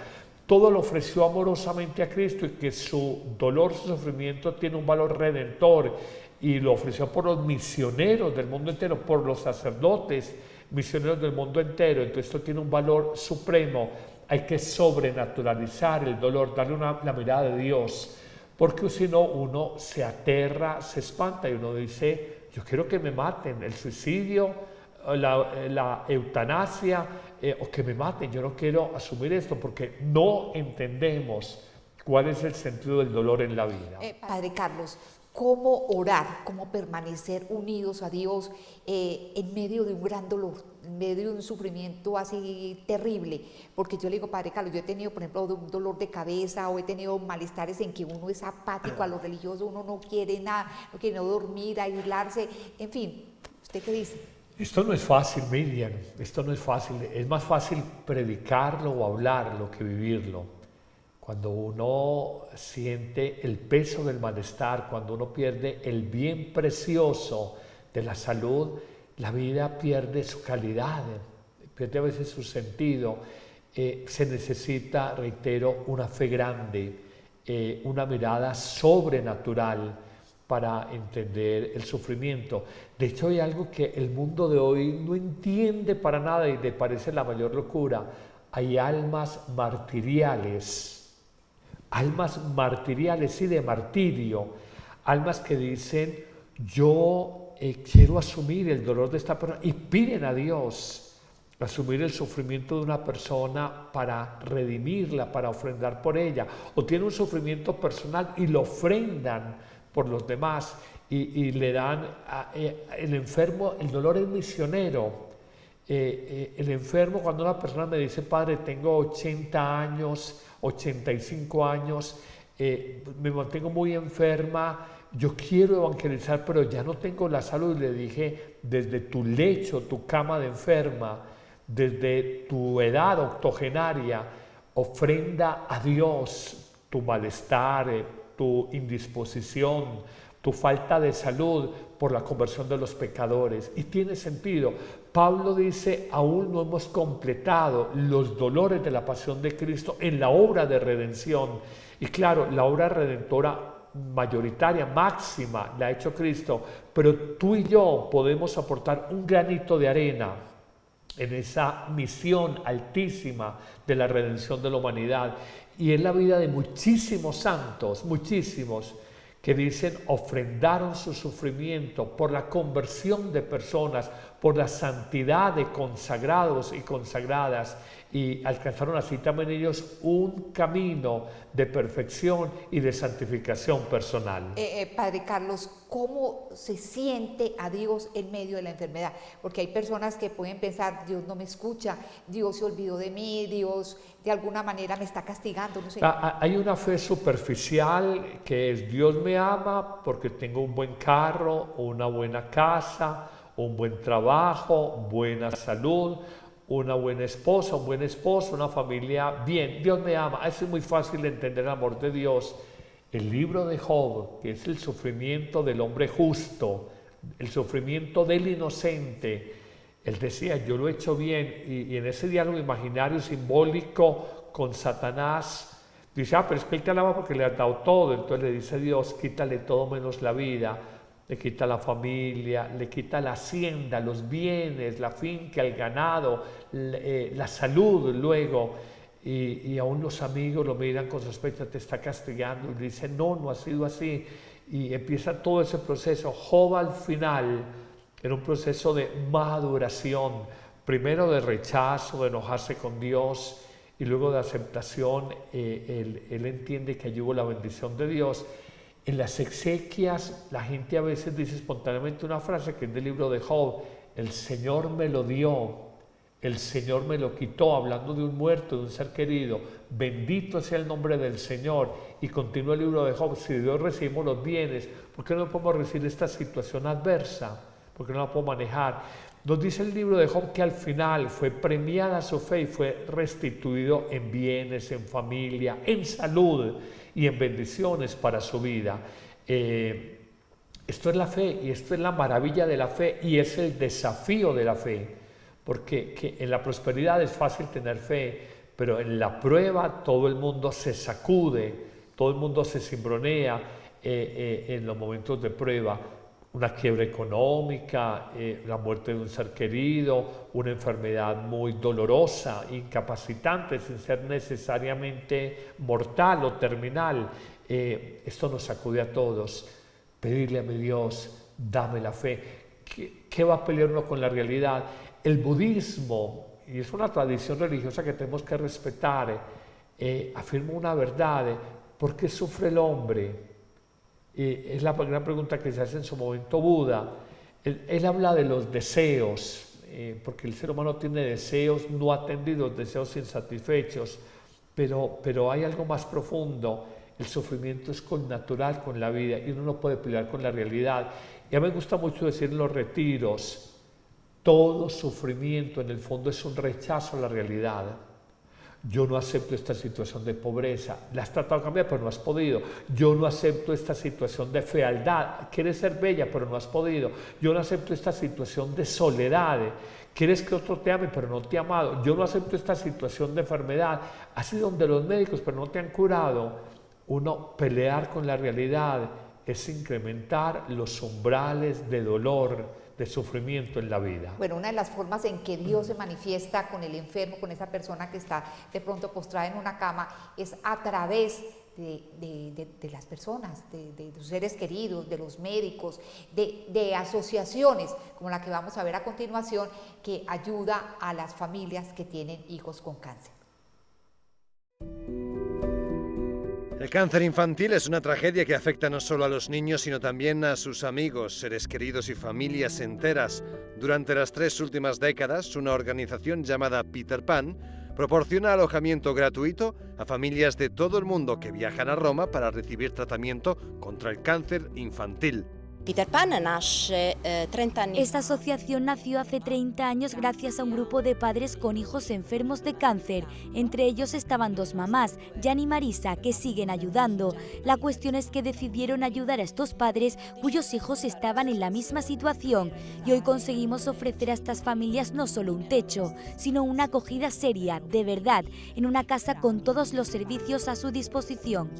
todo lo ofreció amorosamente a Cristo, y que su dolor, su sufrimiento tiene un valor redentor, y lo ofreció por los misioneros del mundo entero, por los sacerdotes misioneros del mundo entero. Entonces esto tiene un valor supremo. Hay que sobrenaturalizar el dolor, darle la mirada de Dios, porque si no uno se aterra, se espanta y uno dice: yo quiero que me maten, el suicidio, la eutanasia, o que me maten. Yo no quiero asumir esto porque no entendemos cuál es el sentido del dolor en la vida. Padre Carlos, ¿cómo orar, cómo permanecer unidos a Dios en medio de un gran dolor, en medio de un sufrimiento así terrible? Porque yo le digo, Padre Carlos, yo he tenido, por ejemplo, un dolor de cabeza, o he tenido malestares en que uno es apático a lo religioso, uno no quiere nada, no quiere no dormir, aislarse, en fin. ¿Usted qué dice? Esto no es fácil, Miriam, esto no es fácil. Es más fácil predicarlo o hablarlo que vivirlo. Cuando uno siente el peso del malestar, cuando uno pierde el bien precioso de la salud, la vida pierde su calidad, pierde a veces su sentido. Se necesita, reitero, una fe grande, una mirada sobrenatural para entender el sufrimiento. De hecho, hay algo que el mundo de hoy no entiende para nada y le parece la mayor locura. Hay almas martiriales y de martirio, almas que dicen: yo quiero asumir el dolor de esta persona, y piden a Dios asumir el sufrimiento de una persona para redimirla, para ofrendar por ella, o tienen un sufrimiento personal y lo ofrendan por los demás, y le dan el enfermo. El dolor es misionero. El enfermo, cuando una persona me dice: padre, tengo 80 años, 85 años, me mantengo muy enferma, yo quiero evangelizar, pero ya no tengo la salud. Le dije: desde tu lecho, tu cama de enferma, desde tu edad octogenaria, ofrenda a Dios tu malestar, tu indisposición, tu falta de salud por la conversión de los pecadores. Y tiene sentido. Pablo dice: aún no hemos completado los dolores de la pasión de Cristo en la obra de redención. Y claro, la obra redentora mayoritaria, máxima, la ha hecho Cristo, pero tú y yo podemos aportar un granito de arena en esa misión altísima de la redención de la humanidad. Y es la vida de muchísimos santos, muchísimos, que dicen: ofrendaron su sufrimiento por la conversión de personas, por la santidad de consagrados y consagradas, y alcanzaron así también ellos un camino de perfección y de santificación personal. Padre Carlos, ¿cómo se siente a Dios en medio de la enfermedad? Porque hay personas que pueden pensar: Dios no me escucha, Dios se olvidó de mí, Dios de alguna manera me está castigando, no sé. Hay una fe superficial que es: Dios me ama porque tengo un buen carro, una buena casa, un buen trabajo, buena salud, una buena esposa, un buen esposo, una familia bien. Dios me ama. Eso es muy fácil de entender, el amor de Dios. El libro de Job, que es el sufrimiento del hombre justo, el sufrimiento del inocente, él decía: yo lo he hecho bien. Y en ese diálogo imaginario, simbólico con Satanás, dice: pero es que él te alaba porque le ha dado todo. Entonces le dice a Dios: quítale todo menos la vida. Le quita la familia, le quita la hacienda, los bienes, la finca, el ganado, la salud luego. Y aún los amigos lo miran con sospecha: te está castigando. Y dice: no ha sido así. Y empieza todo ese proceso. Job al final, en un proceso de maduración, primero de rechazo, de enojarse con Dios, y luego de aceptación, él entiende que allí hubo la bendición de Dios. En las exequias, la gente a veces dice espontáneamente una frase que es del libro de Job: el Señor me lo dio, el Señor me lo quitó, hablando de un muerto, de un ser querido. Bendito sea el nombre del Señor. Y continúa el libro de Job: si de Dios recibimos los bienes, ¿por qué no podemos recibir esta situación adversa? porque no la puedo manejar. Nos dice el libro de Job que al final fue premiada su fe y fue restituido en bienes, en familia, en salud y en bendiciones para su vida. Esto es la fe y esto es la maravilla de la fe y es el desafío de la fe, porque en la prosperidad es fácil tener fe, pero en la prueba todo el mundo se sacude, todo el mundo se cimbronea en los momentos de prueba. Una quiebra económica, la muerte de un ser querido, una enfermedad muy dolorosa, incapacitante, sin ser necesariamente mortal o terminal. Esto nos sacude a todos. Pedirle a mi Dios, dame la fe. ¿Qué va a pelear uno con la realidad? El budismo, y es una tradición religiosa que tenemos que respetar, afirma una verdad. ¿Por qué sufre el hombre? Es la gran pregunta que se hace en su momento Buda. Él habla de los deseos, porque el ser humano tiene deseos no atendidos, deseos insatisfechos, pero hay algo más profundo. El sufrimiento es connatural con la vida y uno no puede pelear con la realidad. Y a mí me gusta mucho decir en los retiros, todo sufrimiento en el fondo es un rechazo a la realidad. Yo no acepto esta situación de pobreza, la has tratado de cambiar pero no has podido. Yo no acepto esta situación de fealdad, quieres ser bella pero no has podido. Yo no acepto esta situación de soledad, quieres que otro te ame pero no te ha amado. Yo no acepto esta situación de enfermedad, has ido donde los médicos pero no te han curado. Uno pelear con la realidad es incrementar los umbrales de dolor, de sufrimiento en la vida. Bueno, una de las formas en que Dios se manifiesta con el enfermo, con esa persona que está de pronto postrada en una cama, es a través de las personas, de sus seres queridos, de los médicos, de asociaciones como la que vamos a ver a continuación, que ayuda a las familias que tienen hijos con cáncer. El cáncer infantil es una tragedia que afecta no solo a los niños, sino también a sus amigos, seres queridos y familias enteras. Durante las 3 últimas décadas, una organización llamada Peter Pan proporciona alojamiento gratuito a familias de todo el mundo que viajan a Roma para recibir tratamiento contra el cáncer infantil. Peter Pan nace 30 años. Esta asociación nació hace 30 años gracias a un grupo de padres con hijos enfermos de cáncer. Entre ellos estaban 2 mamás, Jan y Marisa, que siguen ayudando. La cuestión es que decidieron ayudar a estos padres cuyos hijos estaban en la misma situación. Y hoy conseguimos ofrecer a estas familias no solo un techo, sino una acogida seria, de verdad, en una casa con todos los servicios a su disposición.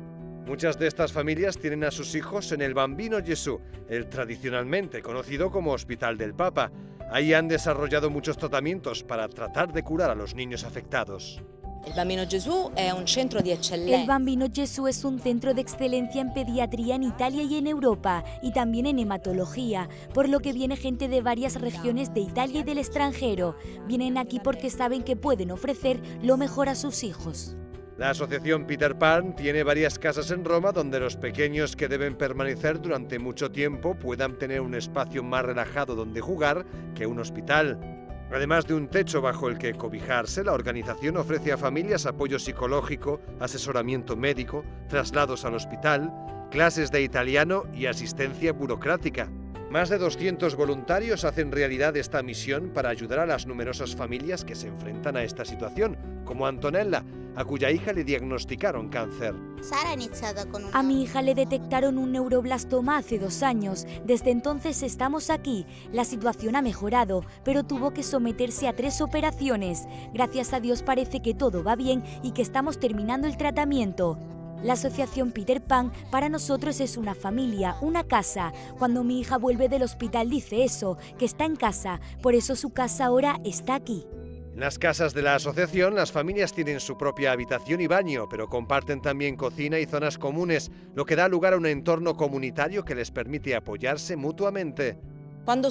Muchas de estas familias tienen a sus hijos en el Bambino Gesù, el tradicionalmente conocido como Hospital del Papa. Ahí han desarrollado muchos tratamientos para tratar de curar a los niños afectados. El Bambino Gesù es un centro de excelencia. El Bambino Gesù es un centro de excelencia en pediatría en Italia y en Europa, y también en hematología, por lo que viene gente de varias regiones de Italia y del extranjero. Vienen aquí porque saben que pueden ofrecer lo mejor a sus hijos. La asociación Peter Pan tiene varias casas en Roma donde los pequeños que deben permanecer durante mucho tiempo puedan tener un espacio más relajado donde jugar que un hospital. Además de un techo bajo el que cobijarse, la organización ofrece a familias apoyo psicológico, asesoramiento médico, traslados al hospital, clases de italiano y asistencia burocrática. Más de 200 voluntarios hacen realidad esta misión para ayudar a las numerosas familias que se enfrentan a esta situación, como Antonella, a cuya hija le diagnosticaron cáncer. A mi hija le detectaron un neuroblastoma hace 2 años. Desde entonces estamos aquí. La situación ha mejorado, pero tuvo que someterse a 3 operaciones. Gracias a Dios parece que todo va bien y que estamos terminando el tratamiento. La asociación Peter Pan para nosotros es una familia, una casa. Cuando mi hija vuelve del hospital dice eso, que está en casa. Por eso su casa ahora está aquí. En las casas de la asociación, las familias tienen su propia habitación y baño, pero comparten también cocina y zonas comunes, lo que da lugar a un entorno comunitario que les permite apoyarse mutuamente. Cuando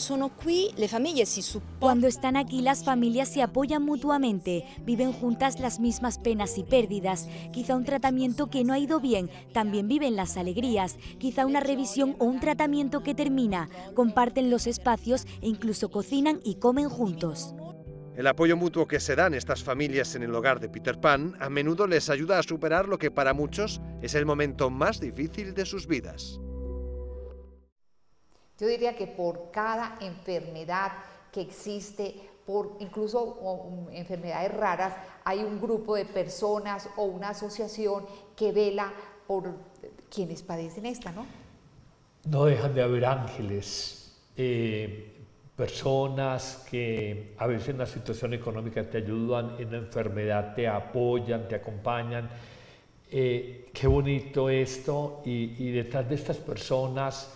están aquí, las familias se apoyan mutuamente, viven juntas las mismas penas y pérdidas, quizá un tratamiento que no ha ido bien, también viven las alegrías, quizá una revisión o un tratamiento que termina, comparten los espacios e incluso cocinan y comen juntos. El apoyo mutuo que se dan estas familias en el hogar de Peter Pan a menudo les ayuda a superar lo que para muchos es el momento más difícil de sus vidas. Yo diría que por cada enfermedad que existe, por incluso enfermedades raras, hay un grupo de personas o una asociación que vela por quienes padecen esta, ¿no? No dejan de haber ángeles, personas que a veces en una situación económica te ayudan, en una enfermedad te apoyan, te acompañan. Qué bonito esto, y detrás de estas personas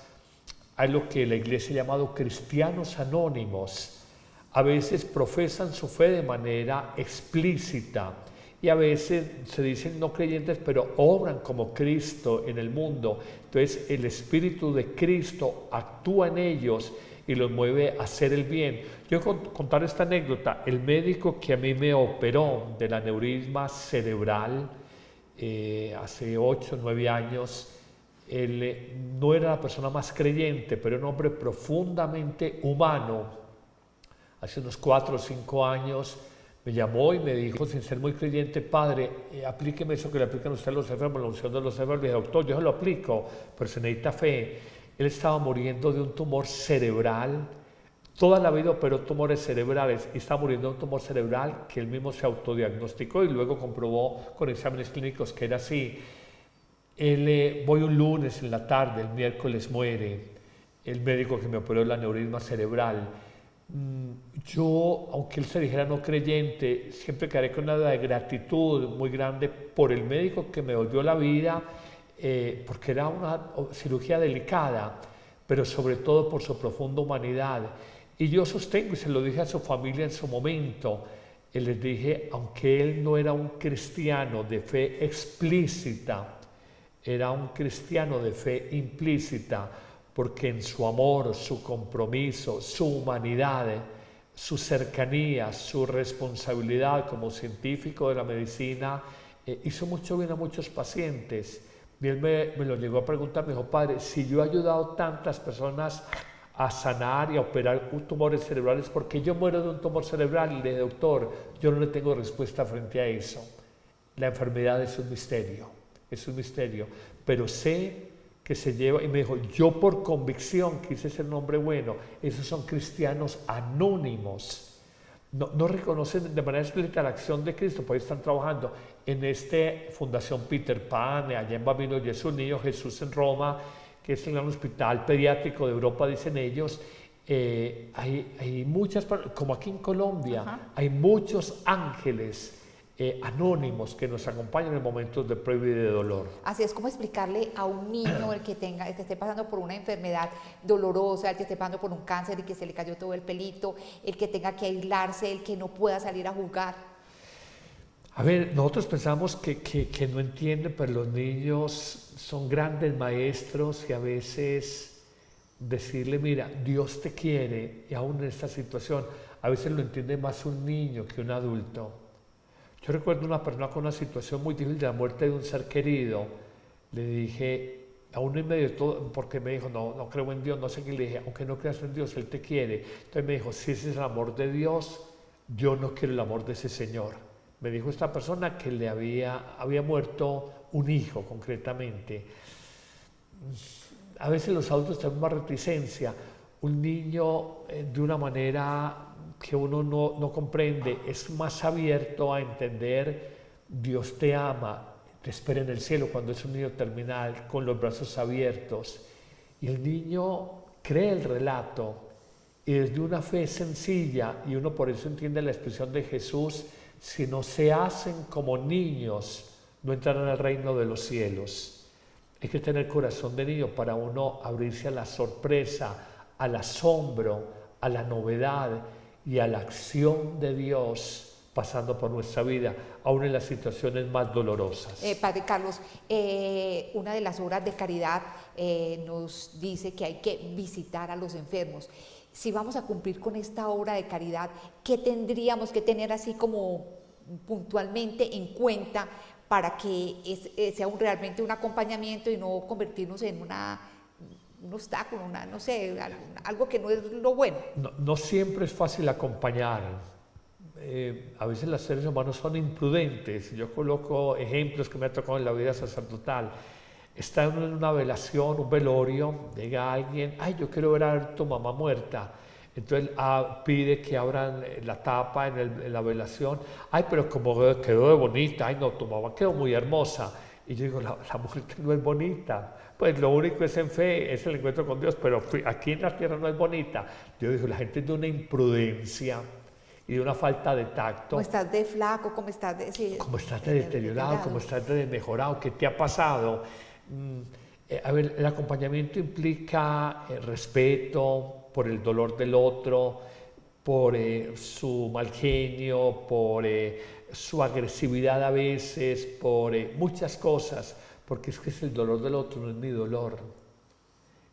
hay lo que la iglesia ha llamado cristianos anónimos. A veces profesan su fe de manera explícita y a veces se dicen no creyentes, pero obran como Cristo en el mundo. Entonces el Espíritu de Cristo actúa en ellos y los mueve a hacer el bien. Yo voy a contar esta anécdota. El médico que a mí me operó del aneurisma cerebral hace 8 o 9 años, él no era la persona más creyente, pero era un hombre profundamente humano. Hace unos 4 o 5 años me llamó y me dijo, sin ser muy creyente, padre, aplíqueme eso que le aplican a usted a los enfermos, la unción de los enfermos. Le dije, doctor, yo se lo aplico, pero se necesita fe. Él estaba muriendo de un tumor cerebral. Toda la vida operó tumores cerebrales y estaba muriendo de un tumor cerebral que él mismo se autodiagnosticó y luego comprobó con exámenes clínicos que era así. Voy un lunes en la tarde, el miércoles muere el médico que me operó el aneurisma cerebral. Yo, aunque él se dijera no creyente, siempre quedaré con una de gratitud muy grande por el médico que me volvió la vida, porque era una cirugía delicada, pero sobre todo por su profunda humanidad. Y yo sostengo, y se lo dije a su familia en su momento, les dije, aunque él no era un cristiano de fe explícita, era un cristiano de fe implícita, porque en su amor, su compromiso, su humanidad, su cercanía, su responsabilidad como científico de la medicina, hizo mucho bien a muchos pacientes. Y él me lo llegó a preguntar, me dijo, padre, si yo he ayudado a tantas personas a sanar y a operar tumores cerebrales, ¿por qué yo muero de un tumor cerebral? Y le dije, doctor, yo no le tengo respuesta frente a eso. La enfermedad es un misterio, pero sé que se lleva, y me dijo, yo por convicción quise ser un hombre bueno. Esos son cristianos anónimos, no reconocen de manera explícita la acción de Cristo, por ahí están trabajando en Fundación Peter Pan, allá en Bambino Gesù, Niño Jesús en Roma, que es el gran hospital pediátrico de Europa, dicen ellos. Hay muchas, como aquí en Colombia, hay muchos ángeles anónimos que nos acompañan en momentos de prueba y de dolor. Así es como explicarle a un niño el que esté pasando por una enfermedad dolorosa, el que esté pasando por un cáncer y que se le cayó todo el pelito, el que tenga que aislarse, el que no pueda salir a jugar. A ver, nosotros pensamos que no entienden, pero los niños son grandes maestros y a veces decirle, mira, Dios te quiere, y aún en esta situación, a veces lo entiende más un niño que un adulto. Yo recuerdo una persona con una situación muy difícil de la muerte de un ser querido. Le dije, aún en medio de todo, porque me dijo, no creo en Dios, no sé qué, le dije, aunque no creas en Dios, Él te quiere. Entonces me dijo, si ese es el amor de Dios, yo no quiero el amor de ese Señor. Me dijo esta persona que le había muerto un hijo concretamente. A veces los adultos tienen más reticencia. Un niño de una manera que uno no comprende, es más abierto a entender, Dios te ama, te espera en el cielo cuando es un niño terminal, con los brazos abiertos. Y el niño cree el relato, y desde una fe sencilla, y uno por eso entiende la expresión de Jesús, si no se hacen como niños, no entrarán al reino de los cielos. Hay que tener corazón de niño para uno abrirse a la sorpresa, al asombro, a la novedad y a la acción de Dios pasando por nuestra vida, aún en las situaciones más dolorosas. Padre Carlos, una de las obras de caridad nos dice que hay que visitar a los enfermos. Si vamos a cumplir con esta obra de caridad, ¿qué tendríamos que tener así como puntualmente en cuenta para que sea realmente un acompañamiento y no convertirnos en un obstáculo, no sé, algo que no es lo bueno? No siempre es fácil acompañar. A veces los seres humanos son imprudentes. Yo coloco ejemplos que me ha tocado en la vida sacerdotal. está en una velación, un velorio, llega alguien, ay, yo quiero ver a tu mamá muerta. Entonces pide que abran la tapa en la velación. Ay, pero como quedó de bonita, ay no, tu mamá quedó muy hermosa. Y yo digo, la muerte no es bonita. Pues lo único es en fe, es el encuentro con Dios, pero aquí en la tierra no es bonita. Yo digo, la gente es de una imprudencia y de una falta de tacto. ¿Cómo estás de flaco? ¿Cómo estás de...? Sí, ¿cómo estás de deteriorado? ¿Cómo estás de desmejorado? ¿Qué te ha pasado? A ver, el acompañamiento implica respeto por el dolor del otro, por su mal genio, por su agresividad a veces, por muchas cosas, porque es que el dolor del otro, no es mi dolor.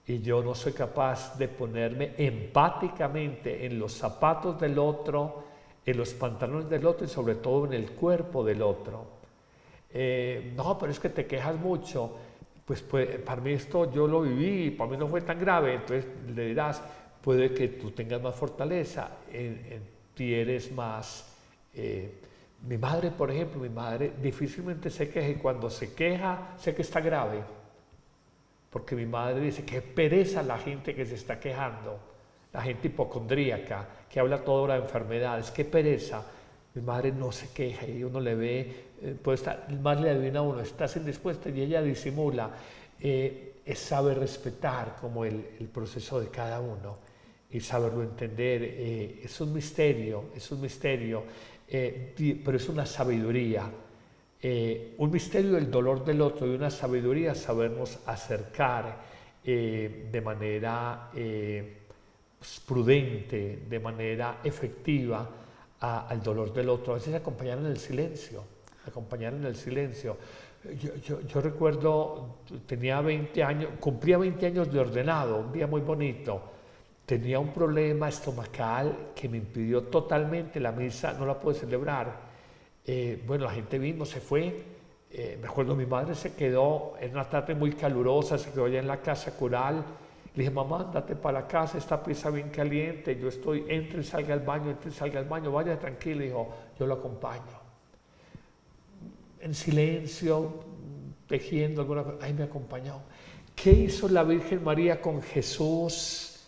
Y yo no soy capaz de ponerme empáticamente en los zapatos del otro, en los pantalones del otro y sobre todo en el cuerpo del otro. No, pero es que te quejas mucho. Pues para mí esto yo lo viví, para mí no fue tan grave. Entonces le dirás, puede que tú tengas más fortaleza, en ti eres más... mi madre, por ejemplo, mi madre difícilmente se queja y cuando se queja, sé que está grave. Porque mi madre dice, qué pereza la gente que se está quejando, la gente hipocondríaca, que habla toda hora de enfermedades, qué pereza. Mi madre no se queja y uno le ve, puede estar, más le adivina a uno, estás indispuesta y ella disimula. Es saber respetar como el proceso de cada uno y saberlo entender. Es un misterio, pero es una sabiduría. Un misterio del dolor del otro y una sabiduría sabernos acercar de manera prudente, de manera efectiva al dolor del otro. A veces acompañar en el silencio, Yo recuerdo, tenía 20 años, cumplía 20 años de ordenado, un día muy bonito. Tenía un problema estomacal que me impidió totalmente la misa, no la pude celebrar. Bueno, la gente vino, se fue. Me acuerdo, mi madre se quedó en una tarde muy calurosa, se quedó allá en la casa cural. Le dije, mamá, andate para la casa, esta pieza bien caliente, yo estoy, entre y salga al baño, vaya tranquilo. Dijo, yo lo acompaño. En silencio, tejiendo alguna cosa, ahí me acompañó. ¿Qué hizo la Virgen María con Jesús?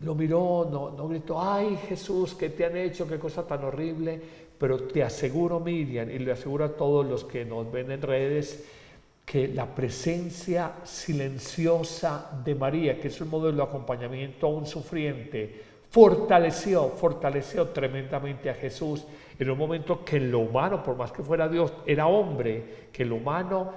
Lo miró, no gritó, ay Jesús, ¿qué te han hecho? Qué cosa tan horrible. Pero te aseguro, Miriam, y le aseguro a todos los que nos ven en redes, que la presencia silenciosa de María, que es un modelo de acompañamiento a un sufriente, fortaleció tremendamente a Jesús en un momento que en lo humano, por más que fuera Dios, era hombre, que en lo humano,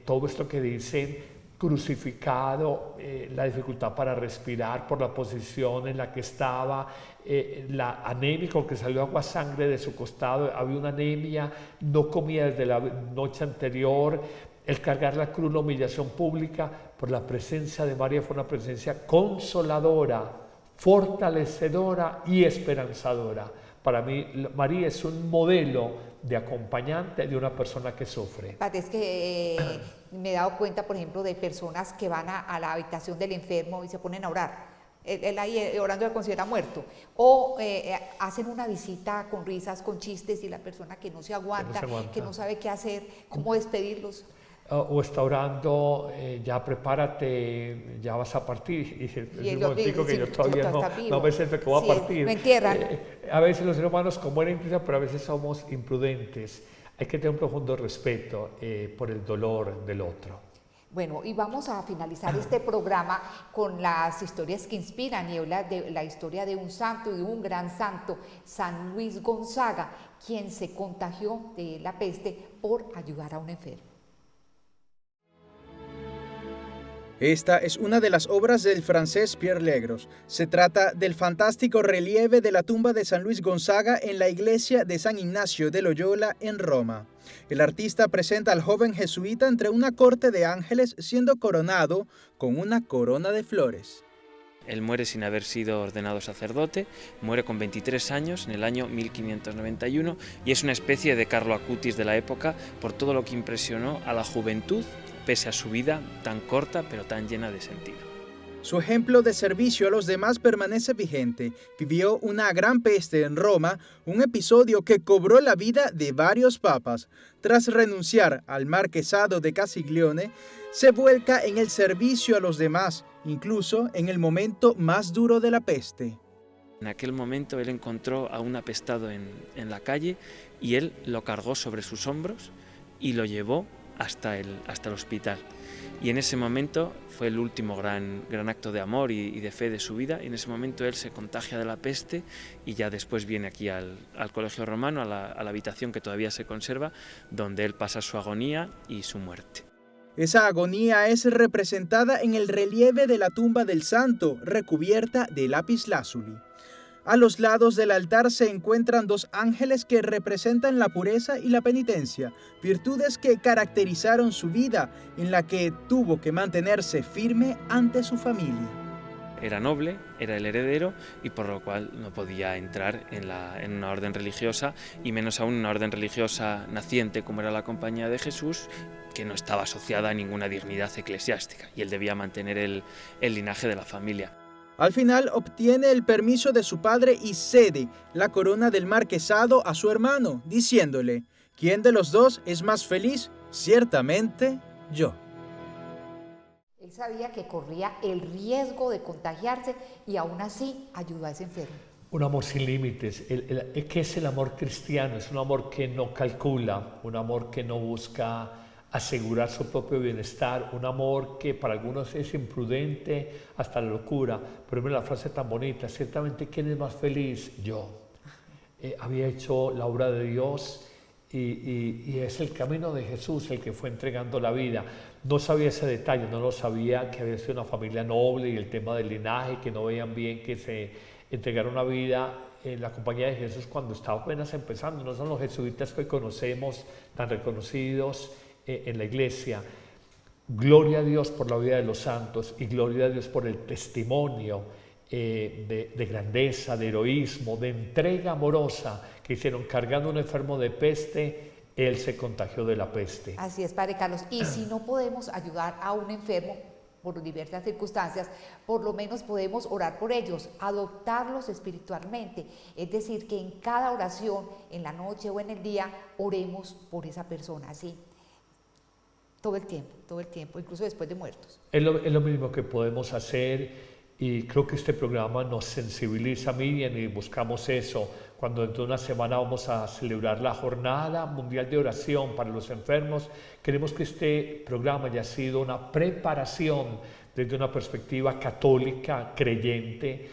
todo esto que dicen, crucificado, la dificultad para respirar por la posición en la que estaba, la anémico que salió agua sangre de su costado, había una anemia, no comía desde la noche anterior, el cargar la cruz, la humillación pública, por la presencia de María fue una presencia consoladora, fortalecedora y esperanzadora. Para mí, María es un modelo de acompañante de una persona que sufre. Es que me he dado cuenta, por ejemplo, de personas que van a la habitación del enfermo y se ponen a orar. Él ahí orando lo considera muerto. O hacen una visita con risas, con chistes y la persona que no se aguanta, que no sabe qué hacer, cómo despedirlos. O está orando, ya prepárate, ya vas a partir. Y el momentico que yo todavía no me siento que voy a partir. Me entierran. A veces los seres humanos como eran imprudentes, pero a veces somos imprudentes. Hay que tener un profundo respeto por el dolor del otro. Bueno, y vamos a finalizar este programa con las historias que inspiran y habla de la historia de un santo y de un gran santo, San Luis Gonzaga, quien se contagió de la peste por ayudar a un enfermo. Esta es una de las obras del francés Pierre Legros. Se trata del fantástico relieve de la tumba de San Luis Gonzaga en la iglesia de San Ignacio de Loyola en Roma. El artista presenta al joven jesuita entre una corte de ángeles siendo coronado con una corona de flores. Él muere sin haber sido ordenado sacerdote, muere con 23 años en el año 1591 y es una especie de Carlo Acutis de la época por todo lo que impresionó a la juventud pese a su vida tan corta pero tan llena de sentido. Su ejemplo de servicio a los demás permanece vigente. Vivió una gran peste en Roma, un episodio que cobró la vida de varios papas. Tras renunciar al marquesado de Castiglione, se vuelca en el servicio a los demás, incluso en el momento más duro de la peste. En aquel momento él encontró a un apestado en la calle y él lo cargó sobre sus hombros y lo llevó hasta el hospital. Y en ese momento fue el último gran acto de amor y de fe de su vida. Y en ese momento él se contagia de la peste y ya después viene aquí al Colegio Romano, a la habitación que todavía se conserva, donde él pasa su agonía y su muerte. Esa agonía es representada en el relieve de la tumba del santo, recubierta de lapislázuli. A los lados del altar se encuentran dos ángeles que representan la pureza y la penitencia, virtudes que caracterizaron su vida, en la que tuvo que mantenerse firme ante su familia. Era noble, era el heredero y por lo cual no podía entrar en una orden religiosa y menos aún una orden religiosa naciente como era la Compañía de Jesús, que no estaba asociada a ninguna dignidad eclesiástica y él debía mantener el linaje de la familia. Al final obtiene el permiso de su padre y cede la corona del marquesado a su hermano, diciéndole: ¿quién de los dos es más feliz? Ciertamente yo. Él sabía que corría el riesgo de contagiarse y aún así ayudó a ese enfermo. Un amor sin límites. ¿Qué es el amor cristiano? Es un amor que no calcula, un amor que no busca asegurar su propio bienestar, un amor que para algunos es imprudente hasta la locura, pero mira la frase tan bonita: ciertamente ¿quién es más feliz? Yo. Había hecho la obra de Dios y es el camino de Jesús el que fue entregando la vida. No sabía ese detalle, no lo sabía, que había sido una familia noble y el tema del linaje, que no veían bien que se entregara una vida en la Compañía de Jesús cuando estaba apenas empezando. No son los jesuitas que hoy conocemos, tan reconocidos en la iglesia. Gloria a Dios por la vida de los santos y gloria a Dios por el testimonio de grandeza, de heroísmo, de entrega amorosa que hicieron cargando a un enfermo de peste. Él se contagió de la peste. Así es, Padre Carlos. Y si no podemos ayudar a un enfermo por diversas circunstancias, por lo menos podemos orar por ellos, adoptarlos espiritualmente. Es decir, que en cada oración, en la noche o en el día, oremos por esa persona, ¿sí? Todo el tiempo, incluso después de muertos. Es lo mismo que podemos hacer y creo que este programa nos sensibiliza a Miriam y buscamos eso. Cuando dentro de una semana vamos a celebrar la Jornada Mundial de Oración para los Enfermos, queremos que este programa haya sido una preparación desde una perspectiva católica, creyente,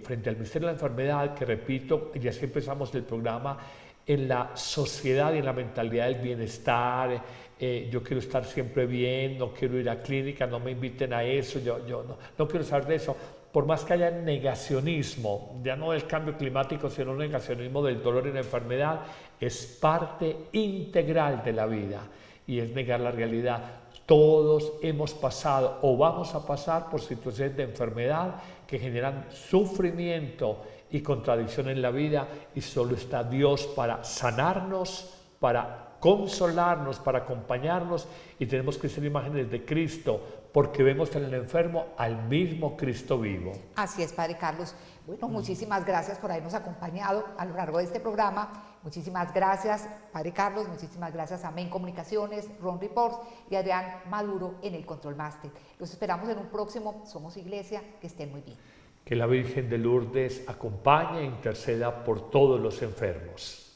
frente al misterio de la enfermedad, que repito, y así empezamos el programa, en la sociedad y en la mentalidad del bienestar. Yo quiero estar siempre bien, no quiero ir a clínica, no me inviten a eso, yo no quiero saber de eso. Por más que haya negacionismo, ya no del cambio climático, sino negacionismo del dolor y la enfermedad, es parte integral de la vida y es negar la realidad. Todos hemos pasado o vamos a pasar por situaciones de enfermedad que generan sufrimiento y contradicción en la vida, y solo está Dios para sanarnos, para consolarnos, para acompañarnos, y tenemos que ser imágenes de Cristo porque vemos en el enfermo al mismo Cristo vivo. Así es, Padre Carlos. Bueno, muchísimas gracias por habernos acompañado a lo largo de este programa. Muchísimas gracias, Padre Carlos. Muchísimas gracias a Main Comunicaciones, Ron Reports y Adrián Maduro en el Control Master. Los esperamos en un próximo Somos Iglesia. Que estén muy bien. Que la Virgen de Lourdes acompañe e interceda por todos los enfermos.